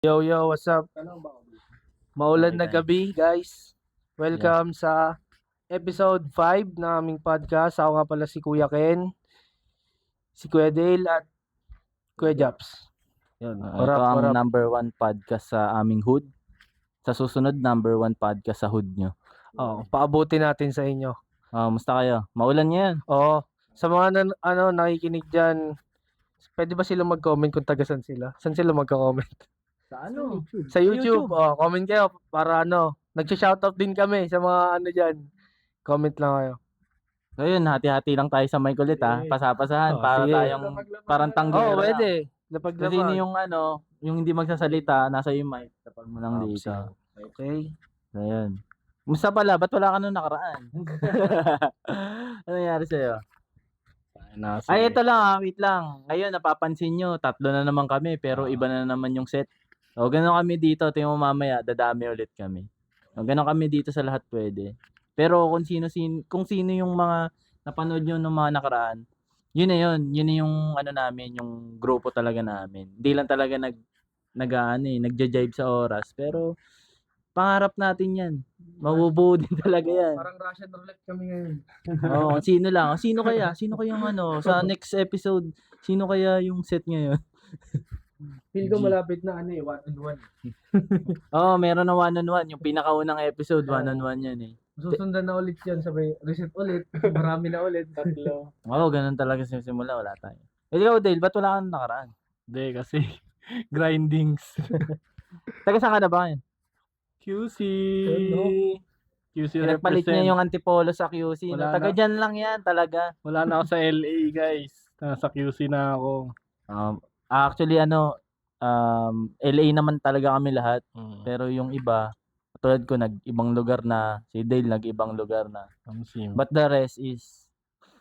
Yo, what's up? Maulan na Okay, gabi, guys. Welcome sa episode 5 ng aming podcast. Ako nga pala si Kuya Ken, si Kuya Dale at Kuya Japs. Yun, Ito ang warap. number one podcast sa aming hood. Sa susunod, number one podcast sa hood nyo. Oh, paabuti natin sa inyo. Musta kayo? Maulan yan. Oh, sa mga nakikinig diyan, pwede ba sila mag-comment kung taga saan sila? Saan sila magko-comment? Sa ano? Sa YouTube. Oh, comment kayo para nag-shoutout din kami sa mga diyan. Comment lang kayo. So yun, hati-hati lang tayo sa mic ulit ha. Pasapasahan Oh, para sige. tayong parang Oh, tanggero lang. pwede. Kasi sino Lapag-lapag. yung hindi magsasalita, nasa yung mic. Tapag mo lang dito. Okay. So yun. Musta pala? Ba't wala ka nung nakaraan? Ano nangyari sa'yo? Ay, ito lang wait lang. Ngayon, napapansin nyo, 3 na naman kami, pero iba na naman yung set. O, ganun kami dito. Tingnan mo mamaya, dadami ulit kami. O, ganun kami dito sa lahat pwede. Pero kung sino yung mga napanood nyo ng mga nakaraan, yun na yun. Yun na yung ano namin, yung grupo talaga namin. Hindi lang talaga nagja-jive sa oras. Pero, pangarap natin yan. Mabubuo din talaga yan. Parang Russian roulette kami ngayon. Oo, sino lang. Sino kaya? Sino kaya yung sa next episode, sino kaya yung set ngayon? Feel ko malapit na 1-on-1. Oo, meron na one-on-one. Yung pinakaunang episode, one-on-one yan eh. Susundan na ulit yan, sabay reset ulit. Marami na ulit. Tatlo. Oo, ganun talaga sa simula. Wala tayo. Ikaw, Dale, ba't wala kang nakaraan? Hindi, kasi grindings. Taga saan ka na ba ngayon? QC. QC Pinagpalit niya yung Antipolo sa QC. Wala Taga na. dyan lang yan talaga. Wala na ako sa LA, guys. Nasa QC na ako. Actually, LA naman talaga kami lahat. Pero yung iba, katulad ko, nag-ibang lugar na. Si Dale, nag-ibang lugar na. But the rest is,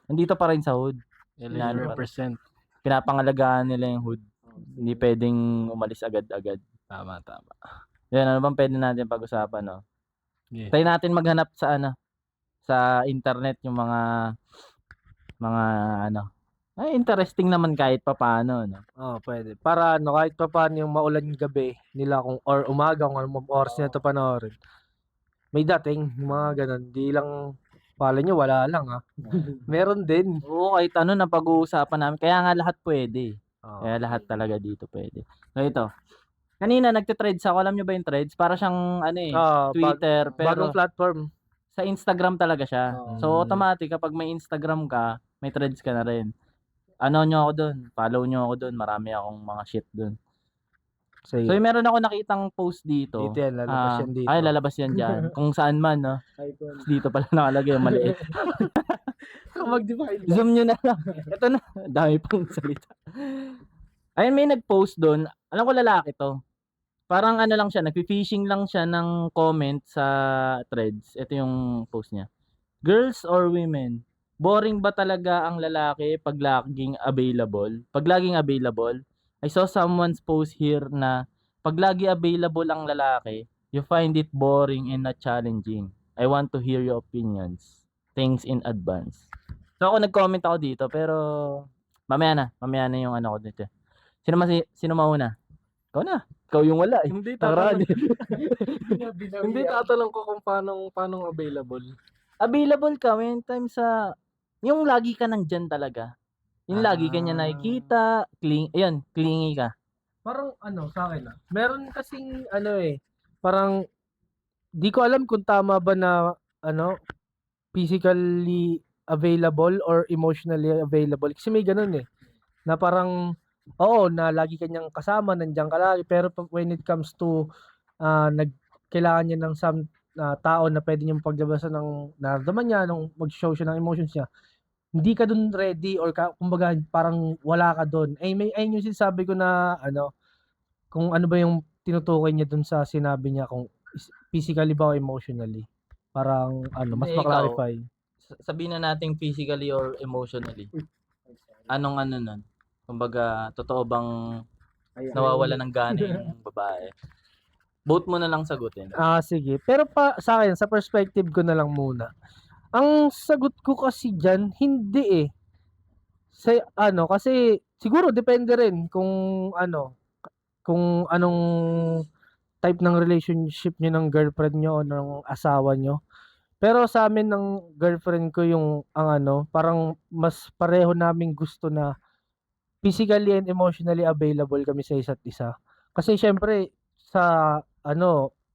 nandito pa rin sa hood. LA represent. Pinapangalagaan nila yung hood. Hindi pwedeng umalis agad-agad. Tama. Yan, ano bang pwede natin pag-usapan, no? Yeah. Try natin maghanap sa internet yung mga interesting naman kahit papaano, no? Oh, pwede. Para kahit pa paano yung maulan yung gabi nila or umaga kung anong oras nila ito panoorin. May dating, mga ganun. Di lang, pala nyo, wala lang ha. Meron din. Oo, kahit na pag-uusapan namin. Kaya nga lahat pwede. Oh. Kaya lahat talaga dito pwede. So ito. Kanina nagte-threads ako. Alam nyo ba yung threads? Para siyang Twitter. Pero bagong platform. sa Instagram talaga siya. Oh. So automatic kapag may Instagram ka, may threads ka na rin. Ano nyo ako doon? Follow nyo ako doon. Marami akong mga shit doon. Sige. So meron ako nakitang post dito. Dito yan, lalabas yan dito. Ay, lalabas yan dyan. Kung saan man, no? Dito pala nakalagay, maliit. Mag-divide. Zoom nyo na lang. Ito na. Dami pang salita. Ayun, may nag-post doon. Alam ko lalaki to. Parang lang siya, nagpi-fishing lang siya ng comment sa threads. Ito yung post niya. Girls or women, boring ba talaga ang lalaki pag laging available? Pag laging available? I saw someone's post here na pag lagi available ang lalaki, you find it boring and not challenging. I want to hear your opinions. Thanks in advance. So ako nag-comment ako dito pero mamaya na yung ko dito. Sino mauna? Ikaw na. Ikaw yung wala eh. Hindi Nakaraan Hindi tatanong ko kung paano available. Available ka when time sa yung lagi ka nandyan talaga. Yung lagi ka niya nakikita, clingy ka. Parang sa akin meron kasing parang di ko alam kung tama ba na physically available or emotionally available. Kasi may ganun eh. Na parang na lagi kanyang kasama, nandiyan ka lagi, pero when it comes to kailangan niya ng tao na pwede niyang paglabasan ng nararamdaman niya, nung mag-show siya ng emotions niya, hindi ka dun ready or kumbaga parang wala ka dun. Ayun yung sinasabi ko na kung ano ba yung tinutukoy niya dun sa sinabi niya, kung physically ba o emotionally. Parang mas ma-clarify. Sabihin na natin physically or emotionally. Anong nun? Kumbaga, totoo bang nawawala ng gana yung babae? Both mo na lang sagutin. Sige. Pero sa akin, sa perspective ko na lang muna. Ang sagot ko kasi diyan, hindi eh. Kasi siguro depende rin kung kung anong type ng relationship niyo ng girlfriend niyo o ng asawa niyo. Pero sa'min ng girlfriend ko yung parang mas pareho naming gusto na physically and emotionally available kami sa isa't isa. Kasi siyempre sa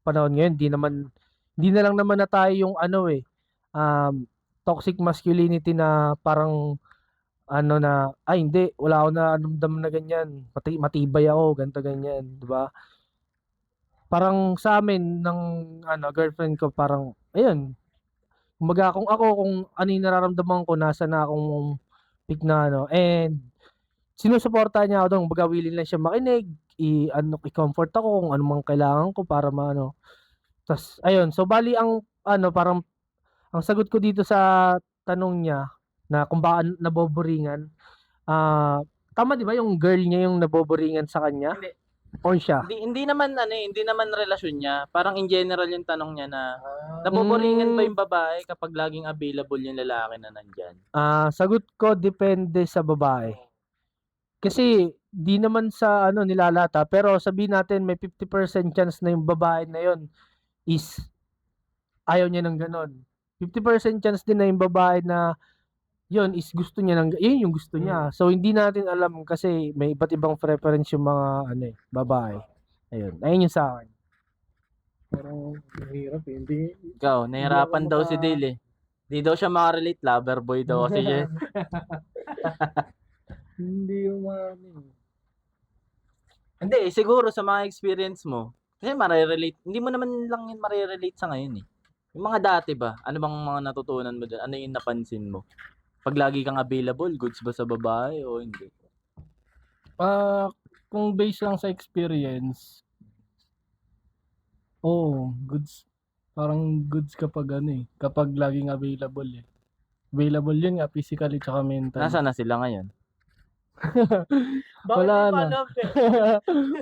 panahon ngayon di na lang naman na tayo yung toxic masculinity na parang na, "Ay hindi, wala akong nararamdaman na ganyan, matibay ako," ganito, ganyan, 'di ba? Parang sa'min ng girlfriend ko parang ayun, kumbaga kung ano yung nararamdaman ko, nasa na akong peak na and sinusuportahan niya ako dun. Kumbaga willing lang siya makinig, i-comfort ako kung ano mang kailangan ko para ta's ayun. So bale ang parang ang sagot ko dito sa tanong niya na kung bakit naboboringan, tama 'di ba yung girl niya yung naboboringan sa kanya Hindi. or siya? Hindi naman hindi naman relasyon niya. Parang in general yung tanong niya na, naboboringan ba yung babae kapag laging available yung lalaki na nandiyan? Sagot ko depende sa babae. Kasi di naman sa nilalata, pero sabihin natin may 50% chance na yung babae na yun is ayaw niya ng gano'n. 50% chance din na yung babae na yun is gusto niya yun yung gusto niya. So hindi natin alam kasi may iba't ibang preference yung mga babae. Ayun yung sa'kin. Parang mahirap eh. Hindi Ikaw, nahihirapan ako daw si Dale eh. Di daw siya maka-relate, lover boy daw kasi siya. hindi yung Hindi, siguro sa mga experience mo, kasi hindi mo naman lang yun mare-relate sa ngayon eh. Yung mga dati ba, ano bang mga natutunan mo dyan? Ano yung napansin mo? Pag lagi kang available, goods ba sa babae o hindi? kung based lang sa experience, goods. Parang goods kapag kapag laging available eh. Available yun nga physically tsaka mentally. Nasaan na sila ngayon? Wala na.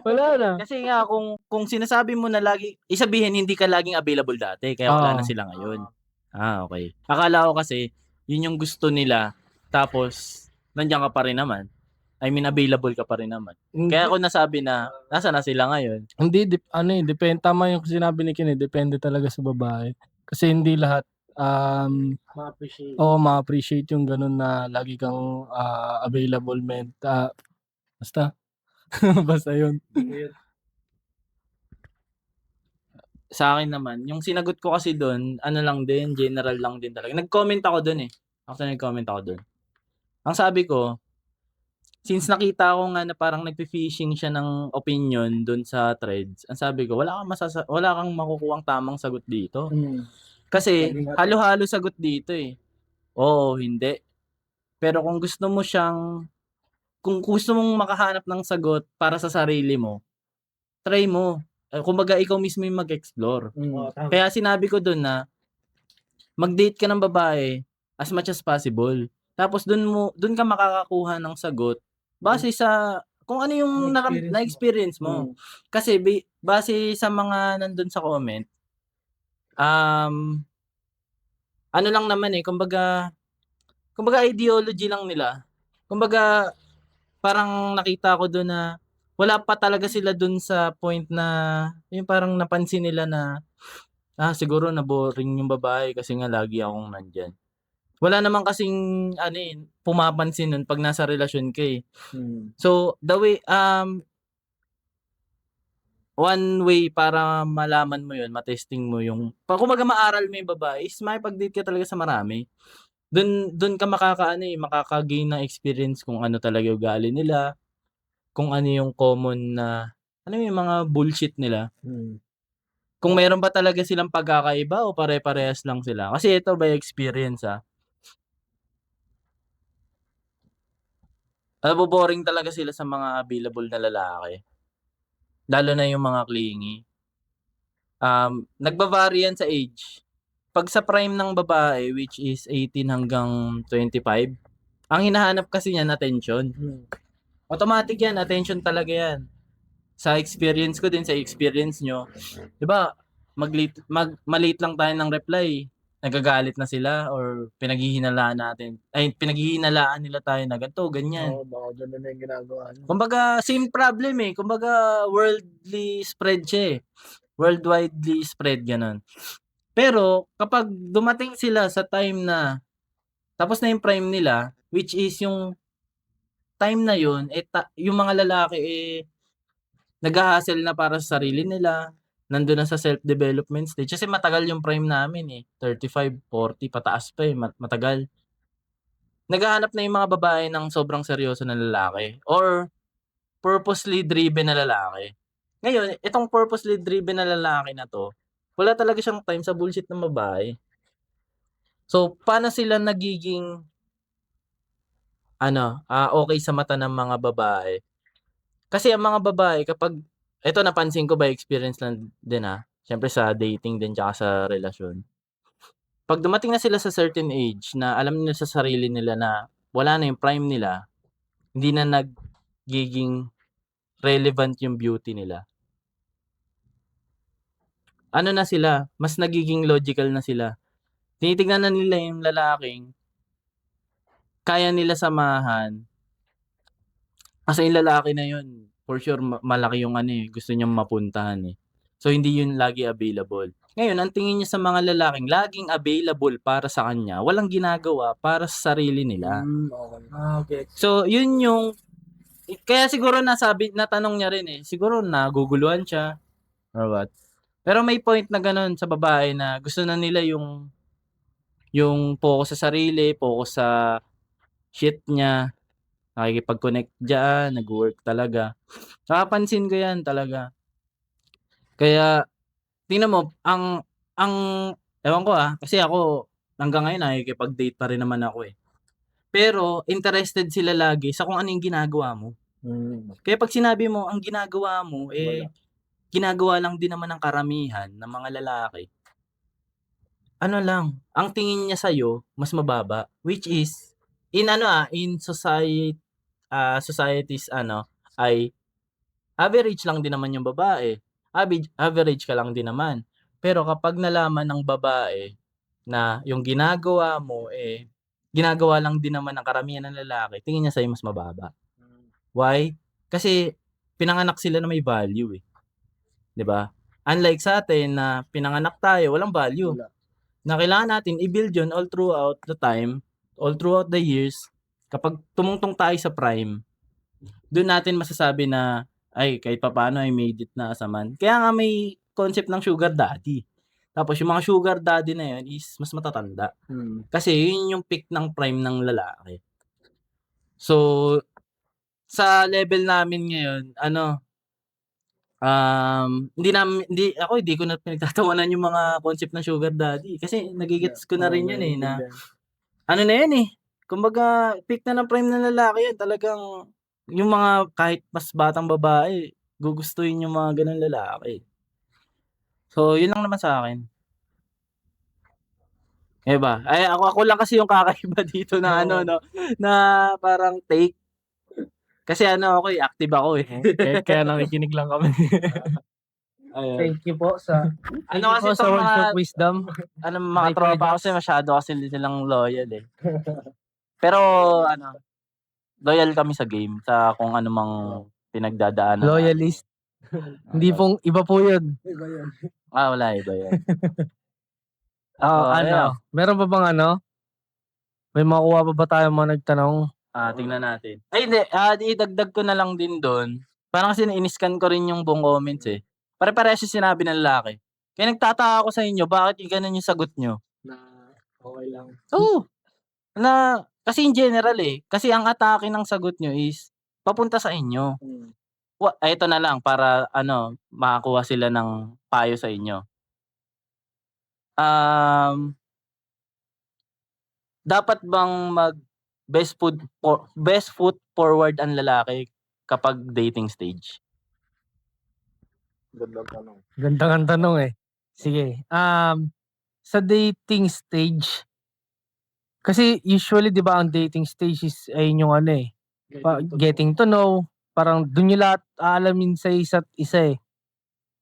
Wala na. Kasi nga kung sinasabi mo na isabihin hindi ka laging available dati kaya wala na sila ngayon. Okay. Akala ko kasi yun yung gusto nila tapos nandiyan ka pa rin naman. I mean available ka pa rin naman. Kaya ako nasabi na nasaan na sila ngayon. Hindi depende, tama yung sinabi ni Ken, depende talaga sa babae. Kasi hindi lahat Ma-appreciate. ma-appreciate yung ganun na lagi kang available basta basta yun. Sa akin naman, yung sinagot ko kasi doon, lang din, general lang din talaga. Nag-comment ako doon eh. Nag-comment ako doon. Ang sabi ko, since nakita ko nga na parang nagfi-fishing siya ng opinion doon sa threads, ang sabi ko, wala kang makukuhang tamang sagot dito. Kasi halo-halo sagot dito eh. Oo, hindi. Pero kung gusto mong makahanap ng sagot para sa sarili mo, try mo. Kumbaga ikaw mismo yung mag-explore. Kaya sinabi ko doon na mag-date ka ng babae as much as possible. Tapos doon ka makakakuha ng sagot base sa kung ano yung na-experience mo. Kasi base sa mga nandun sa comment, ano lang naman eh, kumbaga ideology lang nila. Kumbaga parang nakita ko doon na wala pa talaga sila doon sa point na yung parang napansin nila na siguro na-boring yung babae kasi nga lagi akong nandyan. Wala naman kasing pumapansin nun pag nasa relasyon ka eh. So the way one way para malaman mo yun, matesting mo yung kumbaga maaral mo yung babae is makipag-date ka talaga sa marami. Doon ka makaka-gain ng experience kung ano talaga yung ugali nila, kung ano yung common na yung mga bullshit nila. Kung meron ba talaga silang pagkakaiba o pare-parehas lang sila. Kasi ito by experience naboboring talaga sila sa mga available na lalaki. Lalo na yung mga clingy. Nagba-vary yan sa age. Pag sa prime ng babae, which is 18 hanggang 25, ang hinahanap kasi niyan attention. Automatic yan, attention talaga yan. Sa experience ko din, sa experience nyo, 'di ba? Malate lang tayo ng reply. nagagalit na sila or pinaghihinalaan nila tayo na ganito, ganyan. Oo, baka ganun na yung ginagawa niya. Kumbaga, same problem eh. Kumbaga, worldly spread siya eh. Worldwidely spread, ganun. Pero, kapag dumating sila sa time na tapos na yung prime nila, which is yung time na yun, yung mga lalaki nag-ha-hustle na para sa sarili nila, nandun na sa self-development stage. Kasi matagal yung prime namin eh. 35, 40, pataas pa eh. Matagal. Naghahanap na yung mga babae ng sobrang seryoso na lalaki or purposely driven na lalaki. Ngayon, itong purposely driven na lalaki na to, wala talaga siyang time sa bullshit ng babae. So, paano sila nagiging okay sa mata ng mga babae? Kasi ang mga babae kapag ito napansin ko by experience lang din siyempre sa dating din tsaka sa relasyon. Pag dumating na sila sa certain age na alam nila sa sarili nila na wala na yung prime nila, hindi na nagiging relevant yung beauty nila. Ano na sila, mas nagiging logical na sila. Tinitignan na nila yung lalaking kaya nila samahan. Kasi yung lalaki na yun, for sure malaki yung gusto niyang mapuntahan eh. So hindi yun lagi available. Ngayon, ang tingin niya sa mga lalaking laging available para sa kanya, walang ginagawa para sa sarili nila. Okay. So yun yung kaya siguro natanong niya rin eh. Siguro naguguluhan siya or what. Pero may point na ganun sa babae na gusto na nila yung focus sa sarili, focus sa shit niya, nakikipag-connect diyan, nag-work talaga. Nakapansin ko 'yan talaga. Kaya tingnan mo ang ewan ko kasi ako hanggang ngayon nakikipag-date pa rin naman ako eh. Pero interested sila lagi sa kung ano yung ginagawa mo. Kaya pag sinabi mo ang ginagawa mo ginagawa lang din naman ng karamihan ng mga lalaki. Ano lang, ang tingin niya sa'yo mas mababa, which is in societies ay average lang din naman yung babae. Average ka lang din naman. Pero kapag nalaman ng babae na yung ginagawa mo ginagawa lang din naman ng karamihan ng lalaki, tingin niya sa'yo mas mababa. Why? Kasi pinanganak sila na may value eh. 'Di ba? Unlike sa atin na pinanganak tayo walang value. Na kailangan natin i-build yun all throughout the time, all throughout the years. Kapag tumungtong tayo sa prime, doon natin masasabi na, ay, kahit papaano ay made it na as a man. Kaya nga may concept ng sugar daddy. Tapos yung mga sugar daddy na yun is mas matatanda. Kasi yun yung peak ng prime ng lalaki. So, sa level namin ngayon, hindi ko na pinagtatawanan yung mga concept ng sugar daddy kasi nagigets ko na rin yun na ano na yan kumbaga peak na ng prime ng lalaki yan talagang yung mga kahit mas batang babae gugustuhin yung mga ganun lalaki. So yun lang naman sa akin. Ba? Ay ako lang kasi yung kakaiba dito na na parang take. Kasi ako active ako Kaya nakikinig lang kami. Ayun. Thank you po sa Kasi sa itong words mga of wisdom. mga My tropa products. kasi masyado kasi silang loyal Pero loyal kami sa game, sa kung ano mang pinagdadaanan Loyalist. Hindi pong iba po 'yun. wala iba yan. Meron pa bang may makuha pa ba tayong mga nagtanong? Tingnan natin. Ay hindi, idagdag ko na lang din doon. Parang kasi na-in-scan ko rin yung buong comments Pare-parehas yung sinabi ng lalaki. Kaya nagtataka ako sa inyo, bakit ganun yung sagot nyo? Na okay lang. Oo. Kasi in general kasi ang atake ng sagot nyo is papunta sa inyo. Ito na lang para makakuha sila ng payo sa inyo. Dapat bang best foot forward ang lalaki kapag dating stage? Gandang tanong. Sige. Sa dating stage, kasi usually 'di ba ang dating stage is ayun yung getting to know, parang dun yung lahat aalamin sa isa't isa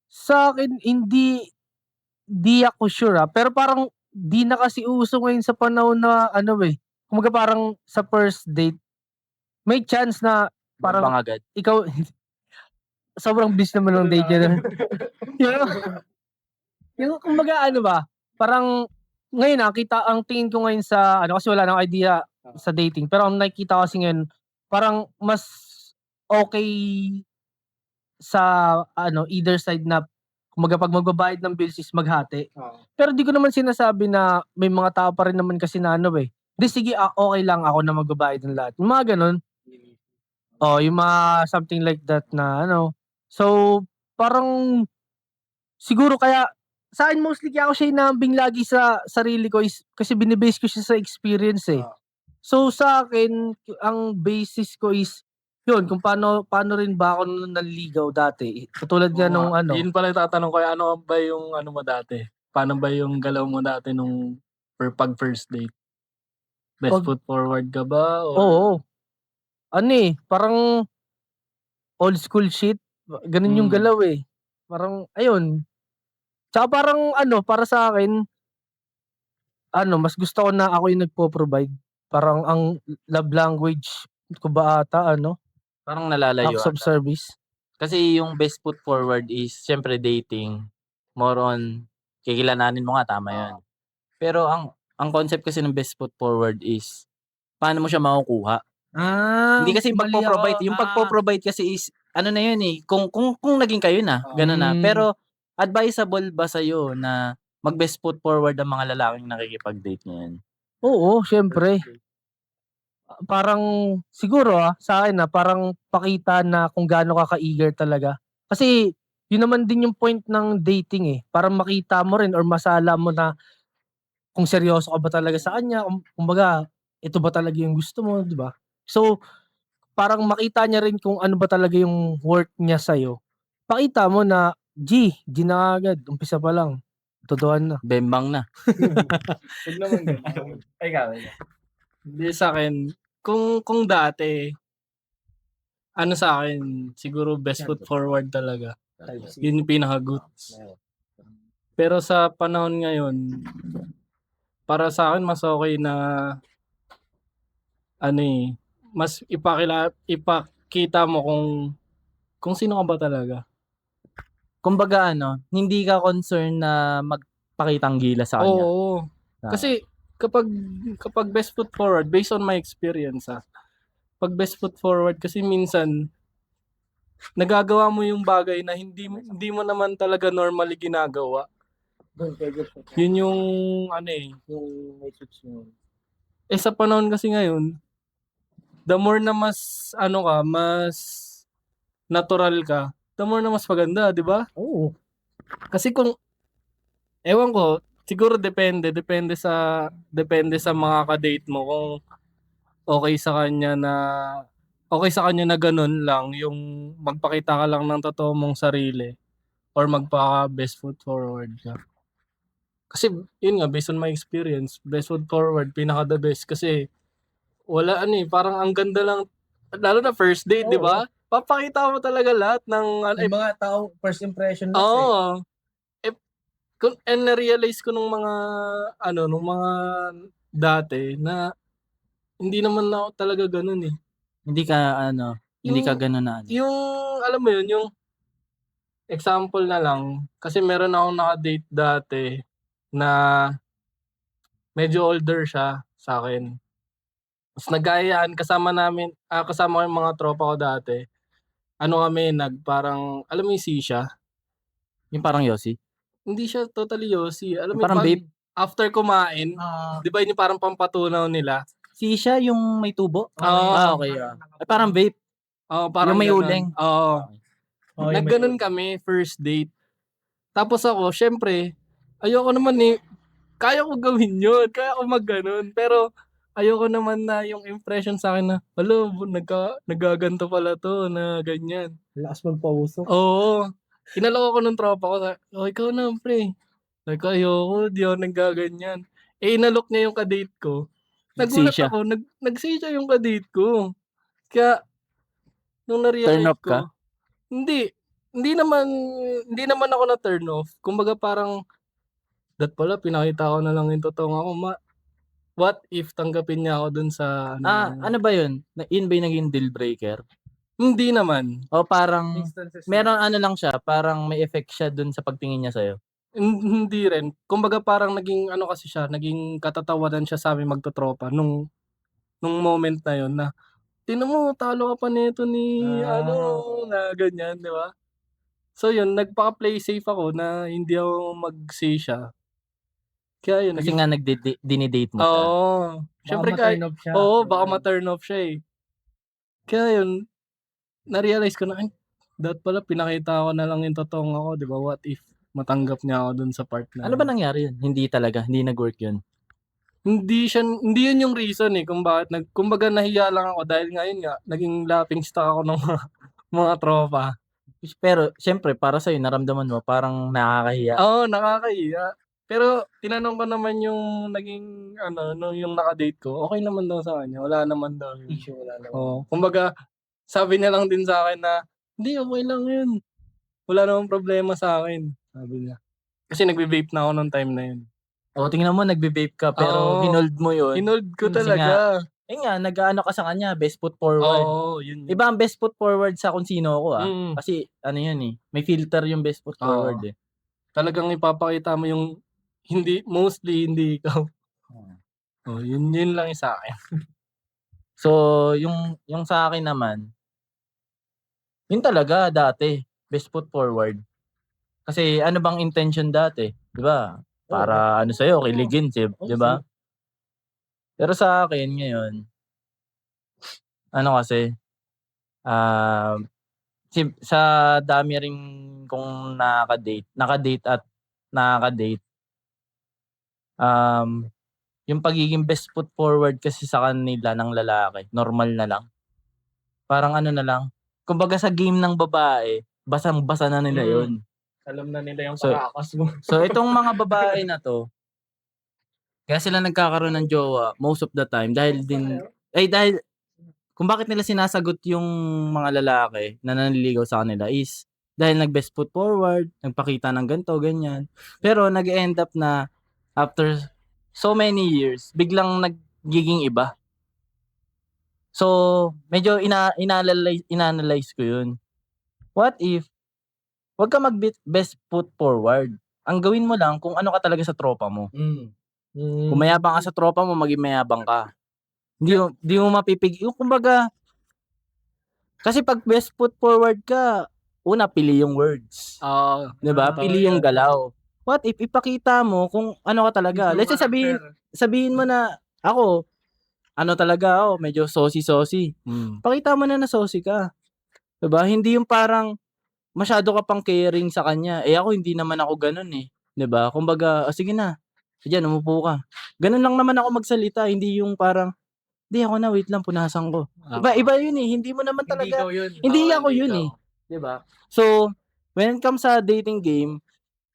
Sa akin hindi ako sure pero parang di na kasi uso ngayon sa panahon na ano, kumbaga parang sa first date, may chance na Parang parang agad. ikaw sobrang bilis naman ng date niya nun. Yung yung kumbaga ano ba, parang ngayon, ang tingin ko ngayon sa ano, kasi wala na akong idea sa dating, pero ang nakikita ko kasi ngayon, parang mas okey sa ano, either side na kumbaga 'pag magbabayad ng bills is maghati. Pero di ko naman sinasabi na may mga tao pa rin naman kasi na ano, 'di sige, okey lang ako na magbabayad ng lahat, yung mga gano'n. Oo, yung mga something like that na ano. So, parang siguro kaya sa'kin mostly kaya ko siya hinahambing lagi sa sarili ko is kasi bine-base ko siya sa experience, eh. So, sa'kin ang basis ko is yun kung paano paano rin ba ako nanligaw dati. Katulad nga Oo nung nga. ano, Yun pala yung tatanong ko, ano ba yung ano mo dati? Paano ba yung galaw mo dati nung pag first date? Best 'pag foot forward ka ba or oo, ano, parang old school shit, gano'n yung hmm, galaw, eh. Parang ayun, tsaka parang ano, para sa'kin ano, mas gusto ko na ako yung nagpo-provide. Parang ang love language ko ba ata ano, Parang nalalayo acts of ata. service. Kasi yung best foot forward is siyempre dating, more on kikilalanin mo nga, tama yun. Pero ang concept kasi ng best foot forward is paano mo siya makukuha. Hindi kasi yung Mali ako, pagpo-provide, yung pagpo-provide kasi is ano na yun, eh, kung naging kayo na, gano'n na. hmm, Pero advisable ba sa'yo na mag-best foot forward ang mga lalaking nakikipag-date ngayon? oo, siyempre. Parang siguro, sa'kin, parang pakita na kung gaano ka ka-eager talaga. Kasi yun naman din yung point ng dating, para makita mo rin or masala mo na kung seryoso ka ba talaga sa kanya, kumbaga ito ba talaga yung gusto mo, 'di ba? So, parang makita niya rin kung ano ba talaga yung worth niya sa'yo. Pakita mo na, G na kaagad, umpisa pa lang, totohan na. Bembang na. wag naman gano'n. Hindi sa'kin, kung dati, ano sa'kin, siguro best foot forward talaga. Yun yung pinaka-goods. Pero sa panahon ngayon, para sa'kin mas okey na ano, mas ipakita mo kung sino ka ba talaga. Kumbaga ano, hindi ka concerned na magpakitang gilas sa kanya. Oo, Tama. kasi kapag kapag best foot forward, based on my experience, 'pag best foot forward kasi minsan nagagawa mo yung bagay na hindi mo naman talaga normally ginagawa. Yun yung ano, yung sa panahon kasi ngayon, the more na mas ano ka, mas natural ka, the more na mas maganda, 'di ba? Oo. Kasi kung ewan ko, siguro depende sa mga ka-date mo kung okey sa kanya na okey sa kanya na gano'n lang, yung magpakita ka lang ng totoo mong sarili or magpaka-best foot forward ka. Kasi yun nga, based on my experience, best foot forward pinaka the best kasi wala ano, parang ang ganda lang lalo na first date, 'di Oo. ba? Papakita mo talaga lahat ng ano, Yung mga tao first impression last, oo. Eh, na-realize ko nung mga ano, nung mga dati na hindi naman ako talaga gano'n, eh. Hindi ka ano, hindi ka Yung gano'n na ano. yung alam mo yun, yung example na lang, kasi meron akong naka-date dati na medyo older siya sa'kin. Ta's nag-aayaan kasama ko yung mga tropa ko dati. Ano kami, parang alam mo yung sisya? Yung parang yosi? Hindi siya totally yosi, alam Yung mo yung parang 'pag vape? after kumain, 'di ba yun yung parang pampatunaw nila? Shisha yung may tubo? Oo, Okey, Ay parang vape, oo, yung parang may gano'n, uling? oo. Okey. Oo, yung may Nag-gano'n kami first date. Tapos ako siyempre, ayoko naman, kaya ko gawin yun, kaya ko mag-gano'n, pero ayoko naman na yung impression sa'kin na, hala naggaganto pala 'to na ganyan. lakas magpausok. Oo, inalok ako nung tropa ko, "Oh, ikaw na pre." Sabi ko, "Ayoko, 'di ako naggaganyan." Inalok niya yung ka-date ko, nagulat Nagsisya? ako, nag-say siya yung ka-date ko. Kaya nung Turn na-realize off ka? ko, hindi, hindi naman hindi naman ako na-turn off, kumbaga parang that pala pinakita ko na lang yung totoong ako. What if tanggapin niya ako dun sa ano na yun? Ano ba yun? Yun ba yung naging deal breaker? Hindi naman. O parang Instances meron ano lang siya, parang may effect siya dun sa pagtingin niya sa'yo? Hindi rin. Kumbaga parang naging ano kasi siya, naging katatawanan siya sa'ming magtotropa nung moment na yun na, "Tignan mo talo ka pa nito ni ano," na ganyan, 'di ba? So yun, nagpaka-play safe ako na hindi ako mag-say siya. Kaya yun Kasi nga dini-date mo siya. oo. Baka Siyempre ma-turn off siya. oo, baka ma-turn off siya, eh. Kaya yun, na-realize ko na, ay dapat pala pinakita ko na lang yung totoong ako, 'di ba? What if matanggap niya ako dun sa part na Ano ba nangyari yun? Hindi talaga, hindi nag-work yun? hindi yun yung reason, eh, kung bakit kumbaga nahiya lang ako dahil nga yun nga, naging laughing stock ako ng mga tropa. Pero siyempre para sa'yo naramdaman mo parang nakakahiya. Oo, nakakahiya. Pero tinanong ko naman yung naging ano, yung naka-date ko, okey naman daw sa kanya, wala naman daw yun. Issue, wala naman. Oo, kumbaga sabi niya lang din sa'kin na, "Hindi, okey lang yun. Wala namang problema sa'kin," sabi niya. Kasi nagve-vape na ako nung time na yun. O tingnan mo nagbe-vape ka pero Oo, hinold mo yun. hinold ko Kasi talaga. nag-aano ka sa kanya, best foot forward. Oo, yun yun. Iba ang best foot forward sa kung sino ako, Mm. Kasi ano yun, may filter yung best foot forward, Oo. Talagang ipapakita mo yung mostly hindi ikaw. Oh, yun lang yung sa'kin. So, yung sa akin naman, yun talaga dati, best foot forward. Kasi ano bang intention dati, 'di ba? Para ano sa'yo, kiligin, 'di ba? Pero sa akin ngayon, ano kasi, sa dami ring kong naka-date at nakaka-date, um, yung pagiging best foot forward kasi sa kanila ng lalaki, normal na lang. Parang ano na lang, kumbaga sa game ng babae, basang-basa na nila yun. Alam na nila yung So karakas mo. so itong mga babae na 'to, kaya sila nagkakaroon ng jowa most of the time dahil kung bakit nila sinasagot yung mga lalaki na nanliligaw sa kanila is dahil nag-best foot forward, nagpakita ng ganito, ganyan. Pero nag-e-end up na after so many years, biglang nagiging iba. So, medyo inanalyze ko yun. What if, wag ka best foot forward. Ang gawin mo lang kung ano ka talaga sa tropa mo. Kung mayabang ka sa tropa mo, maging mayabang ka. Hindi mo mapipigil. Yung kumbaga, kasi pag best foot forward ka, una pili yung words. Oo. 'Di ba? Pili yung galaw. What if ipakita mo kung ano ka talaga? Let's say sabihin mo na ako, ano talaga ako, medyo saucy. Pakita mo na saucy ka. 'Di ba? Hindi yung parang masyado ka pang caring sa kanya. Ako hindi naman ako gano'n, 'di ba? Kumbaga, sige na, diyan umupo ka. Gano'n lang naman ako magsalita, hindi yung parang, "Di ako na, wait lang punasan ko." Iba yun, hindi mo naman talaga hindi ako yun, 'di ba? So, when it comes sa dating game,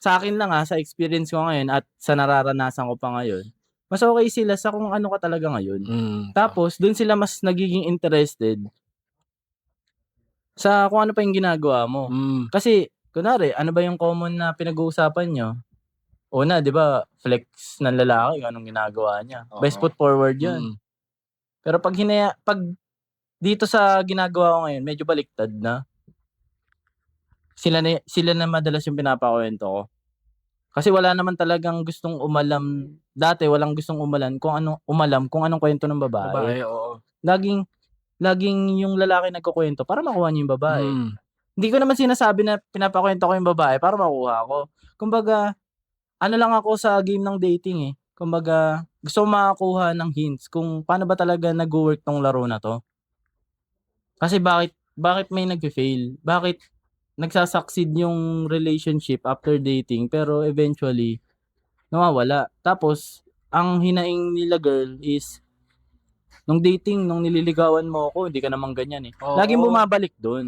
sa akin lang, sa experience ko ngayon at sa nararanasan ko pa ngayon, mas okey sila sa kung ano ka talaga ngayon. Tapos dun sila mas nagiging interested sa kung ano pa yung ginagawa mo. Kasi kunwari, ano ba yung common na pinag-uusapan niyo? Una, 'di ba, flex ng lalaki kung anong ginagawa niya. Best foot forward 'yun. Pero pag dito sa ginagawa ko ngayon, medyo baliktad na. Sila na madalas yung pinapakuwento ko. Kasi wala naman talagang gustong dati walang gustong umalam kung anong kuwento ng babae. Babae, oo. Laging yung lalaki nagkukuwento para makuha niya yung babae. Hindi ko naman sinasabi na pinapakuwento ko yung babae para makuha ko. Kumbaga, ano lang ako sa game ng dating, Kumbaga, gusto ko makakuha ng hints kung paano ba talaga nagwo-work 'tong laro na 'to. Kasi bakit may nagfe-fail? Bakit nagsa-succeed yung relationship after dating pero eventually nawawala? Tapos ang hinaing nila girl is nung nililigawan mo ako hindi ka naman ganyan, Oo. Laging bumabalik dun.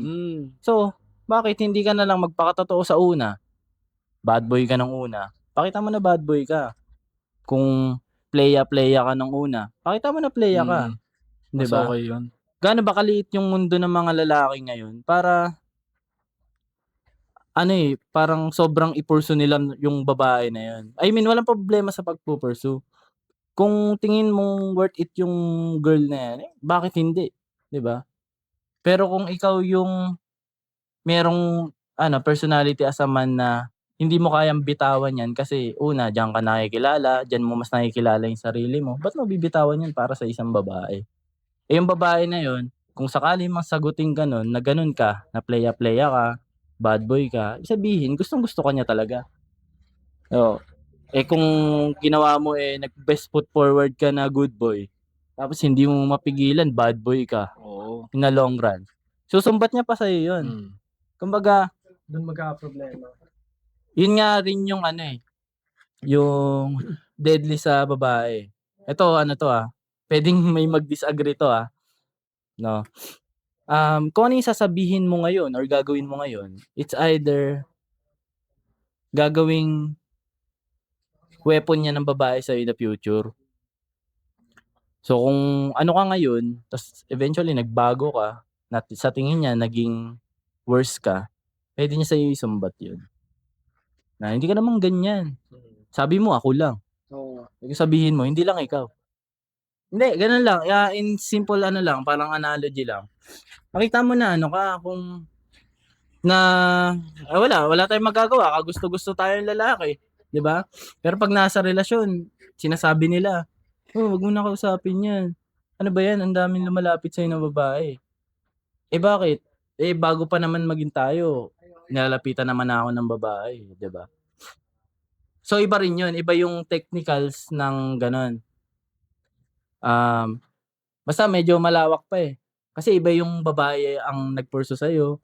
So, bakit hindi ka na lang magpakatotoo sa una? Bad boy ka nung una, pakita mo na bad boy ka. Kung playa ka nung una, pakita mo na playa ka, 'di Mas ba? okey yun. Gaano ba kaliit yung mundo ng mga lalaki ngayon para ano parang sobrang i-pursue nila yung babae na yun. I mean, walang problema sa pagpu-pursue. Kung tingin mong worth it yung girl na yan, bakit hindi, 'di ba? Pero kung ikaw yung merong personality as a man na hindi mo kayang bitawan yan kasi una, diyan ka nakikilala, diyan mo mas nakikilala yung sarili mo, ba't mo bibitawan yan para sa isang babae? Eh, yung babae na yun, kung sakali mang sagutin ka nun na ganun ka, na playa-playa ka, bad boy ka, ibig sabihin gustong-gusto ka niya talaga. Oo. Eh, kung ginawa mo, nag-best foot forward ka na good boy, tapos hindi mo mapigilan bad boy ka Oo. in the long run, susumbat niya pa sa'yo yun. Mm. Kumbaga, Doon magkakaproblema. yun nga rin yung yung deadly sa babae. Ito puwedeng may mag-disagree 'to, no? Kung ano yung sasabihin mo ngayon or gagawin mo ngayon, it's either gagawing weapon yan ng babae sa'yo in the future. So, kung ano ka ngayon, ta's eventually nagbago ka, na sa tingin niya naging worse ka, puwede niya sa'yo isumbat yun. Na hindi ka naman ganyan. Sabi mo ako lang. Oo nga. Ibig sabihin mo hindi lang ikaw. Hindi, gano'n lang, in simple lang, parang analogy lang. Makita mo na kung na wala tayong magagawa, kagusto-gusto tayong lalaki, 'di ba? Pero 'pag nasa relasyon, sinasabi nila, "Oh, wag mo na kausapin 'yan. Ano ba 'yan, ang daming lumalapit sa'yo na babae." Eh, bakit? Eh, bago pa naman maging tayo, nilalapitan naman ako ng babae, 'di ba? So, iba rin 'yun, iba yung technicals ng gano'n. Basta medyo malawak pa, Kasi iba yung babae ang nag-pursue sa'yo,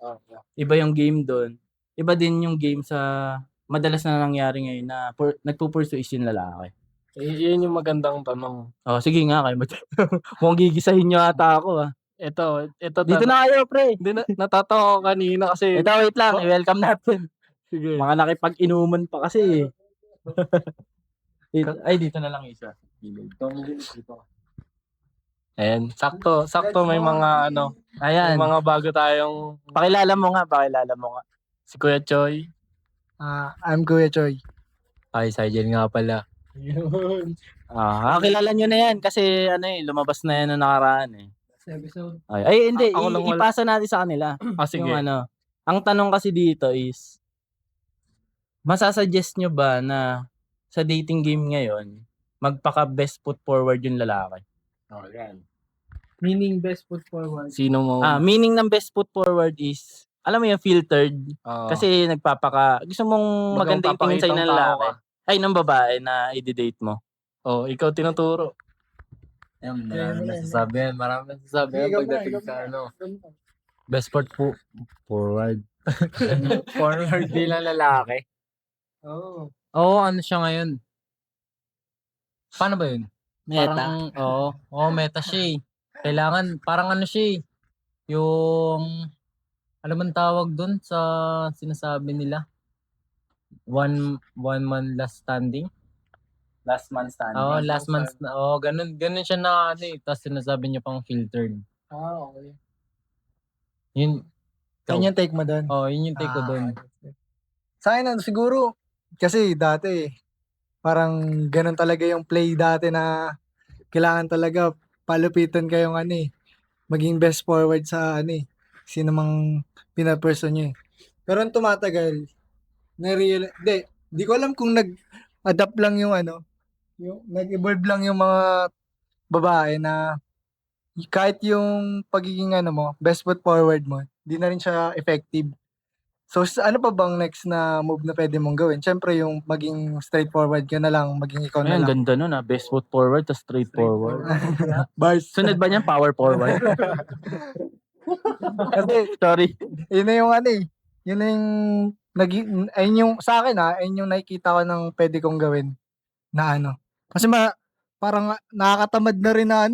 iba yung game dun, iba din yung game sa madalas na nangyayari ngayon na nagpu-pursue is yung lalaki. Yun yung magandang tanong. Oh, sige nga kayo mukhang gigisahin niyo ata ako, Ito Dito tanong. na kayo pre. Hindi, natatawa ako kanina kasi Ito wait lang, i-welcome natin. sige. Mga nakipag-inuman pa kasi, Ay, dito na lang isa. Ayan, sakto may mga may Ayan, mga bago tayong pakilala mo nga. si Kuya Choi. I'm Kuya Choi. Ay, Sergeant nga pala. Kilala niyo na yan kasi lumabas na yan nung nakaraan, Episode. Ay hindi, Ako lang wala. ipasa natin sa kanila. Sige. Yung ang tanong kasi dito is, masasuggest nyo ba na sa dating game ngayon, magpaka-best foot forward yung lalaki? Oh, yan. Meaning best foot forward. Sino mo? Meaning ng best foot forward is, alam mo yung filtered, Kasi kasi gusto mong maganda yung tingin sa'yo ng lalaki. Ay, ng babae na i-date mo. ikaw tinuturo. Ayun, marami nasasabi yan pagdating sa best foot forward. Forward bilang lalaki. Oo. Oo, ano siya ngayon? Paano ba yun? Meta. Parang, meta siya Kailangan, parang siya yung, ano man tawag dun sa sinasabi nila? One man last standing? Last man standing. Oo, last man, ganun siya na tapos sinasabi niya pang filtered. Okay. Yun, Yan yung take mo doon. yun yung take ko dun. Sa akin, siguro, kasi dati, parang ganun talaga yung play dati na kailangan talaga palupitan kayong maging best forward sa sino mang pinaperson nyo Pero ang tumatagal, di ko alam kung nag-adapt lang yung yung nag-evolve lang yung mga babae na kahit yung pagiging best foot forward mo, di na rin siya effective. So, ano pa bang next na move na pwede mong gawin? Siyempre, yung maging straightforward ka na lang, maging ikaw na Ang lang. ganda nun best foot forward to straight forward. Bars. Sunod ba niyan power forward? Kasi, Sorry. yun na yung yun na yung, ayun yung, sa akin ayun yung nakikita ko ng pwede kong gawin na Kasi parang nakakatamad na rin na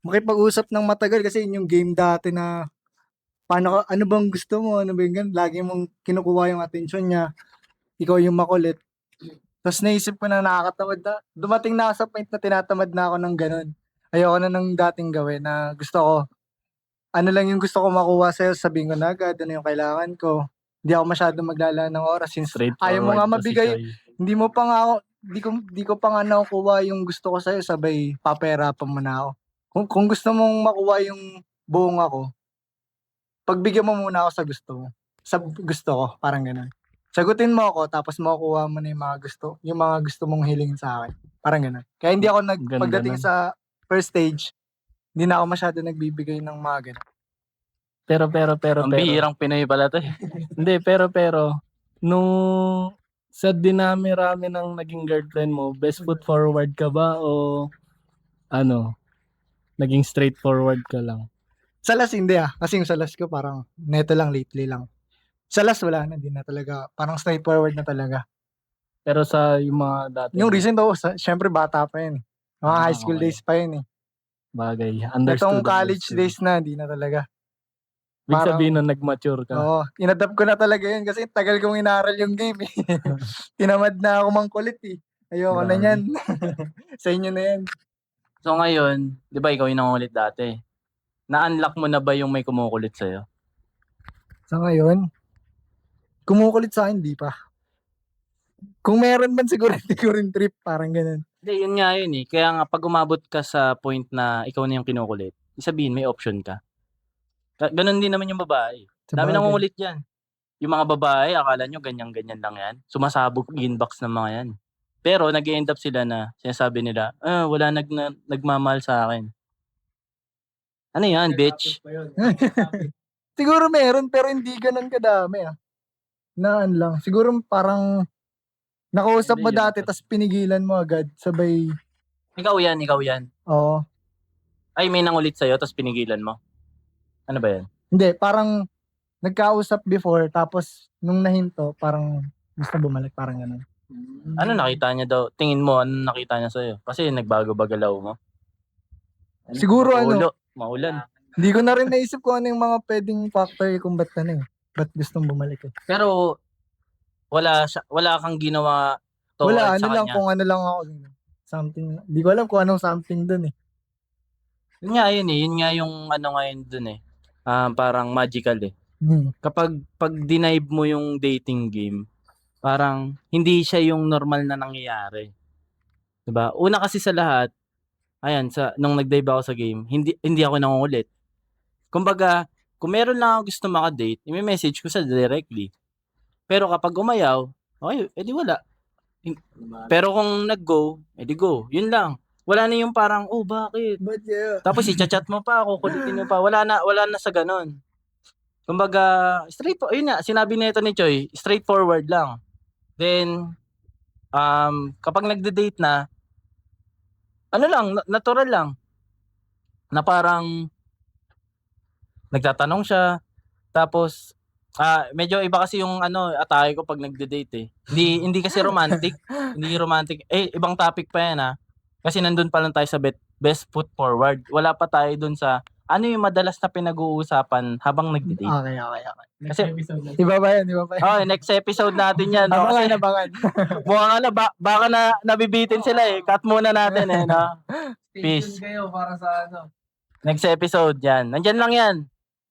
makipag-usap ng matagal kasi yun yung game dati na ano bang gusto mo, ano ba yung ganun, lagi mong kinukuha yung atensyon niya, ikaw yung makulit. Tapos naisip ko na nakakatamad na, dumating na ako sa point na tinatamad na ako ng ganun. Ayoko na ng dating gawin na gusto ko, ano lang yung gusto ko makuha sa'yo, sabihin ko na agad, ano yung kailangan ko. Hindi ako masyadong maglalaan ng oras since Straightforward ayaw mo nga to si mabigay. Choy. Hindi mo pa nga ako, di ko pa nga nakukuha yung gusto ko sa'yo, sabay papahirapan mo na ako. Kung gusto mong makuha yung buong ako, pagbigyan mo muna ako sa gusto mo. Sa gusto ko, parang ganun. Sagutin mo ako, tapos makukuha mo na yung mga gusto mong hilingin sa akin. Parang ganun. Kaya hindi ako Ganda pagdating nun. sa first stage, hindi na ako masyado nagbibigay ng mga ganun. Pero, Ang bihirang Pinoy pala to eh. Hindi, pero, nung sa dinami-rami ng naging girlfriend mo, best foot forward ka ba o naging straightforward ka lang? Sa last hindi kasi yung sa last ko parang neto lang, lately lang. Sa last wala na, hindi na talaga, parang straightforward na talaga. Pero sa yung mga dati, Yung recent syempre bata pa yun. Mga high school okay. days pa yun eh. bagay, Itong understood. college understood. days na, hindi na talaga. Ibig parang- sabihin na nag-mature ka. Oo, inadapt ko na talaga yun kasi tagal kong inaral yung game eh. Tinamad na ako mangkulit eh. Ayoko na Grabe. yan. Sa inyo na yan. So ngayon, di ba ikaw yung nangungulit dati? Na-unlock mo na ba yung may kumukulit sa'yo? Sa ngayon, kumukulit sa akin, di pa. Kung meron man siguro, hindi ko rin trip, parang ganun. Hindi, yun nga yun eh. Kaya nga pag umabot ka sa point na ikaw na yung kinukulit, isabihin may option ka. Ganon din naman yung babae. Sa Dami bagay. nangungulit yan. Yung mga babae, akala nyo ganyan-ganyan lang yan. Sumasabog inbox ng mga yan. Pero nag-end up sila na sinasabi nila, wala nagmamahal sa akin. Ano yan, bitch? Siguro meron, pero hindi ganun kadami Naan lang. Siguro parang nakausap mo Hindi, yun. dati, tas pinigilan mo agad. Sabay, Ikaw yan. oo. Ay, may nangulit sa'yo, tapos pinigilan mo. Ano ba yan? Hindi, parang nagkausap before, tapos nung nahinto, parang gusto bumalik, parang ganun. Ano nakita niya daw? Tingin mo, ano nakita niya sa'yo? Kasi nagbago ba galaw mo? Siguro Maulan. Hindi ko na rin naisip kung ano yung mga pwedeng factor kung ba't ba't gustong bumalik eh. Pero, wala kang ginawa Wala, towards sa lang, kanya. kung ano lang ako. Something, hindi ko alam kung anong something dun eh. Yun nga yun eh. Yun nga yung ano ngayon dun eh. Parang magical eh. Kapag denive mo yung dating game, parang hindi siya yung normal na nangyayari. 'Di ba? Una kasi sa lahat, ayan, nung nag-dive ako sa game, hindi ako nangungulit. Kumbaga, kung meron lang ako gusto maka-date, i-message ko sa directly. Pero kapag umayaw, okay, edi wala. Pero kung nag-go, edi go. Yun lang. Wala na yung parang, bakit? But yeah. Tapos i-chat mo pa ako, kulitin mo pa. Wala na sa ganun. Kumbaga, yun nga, sinabi nito ni Choy, straightforward lang. Then, kapag nagde-date na, ano lang, natural lang. Na parang, nagtatanong siya, tapos, medyo iba kasi yung atake ko pag nagde-date eh. Hindi kasi romantic. Hindi romantic. Ibang topic pa yan Kasi nandun pa lang tayo sa best foot forward. Wala pa tayo dun sa ano yung madalas na pinag-uusapan habang nagde-date. Okay. Kasi, Iba ba yan? next episode natin yan. No? Kasi Abangan. mukhang baka na nabibitin sila eh. Cut muna natin eh. No? Peace. kayo para sa Next episode yan. Nandyan lang yan.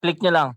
Click nyo lang.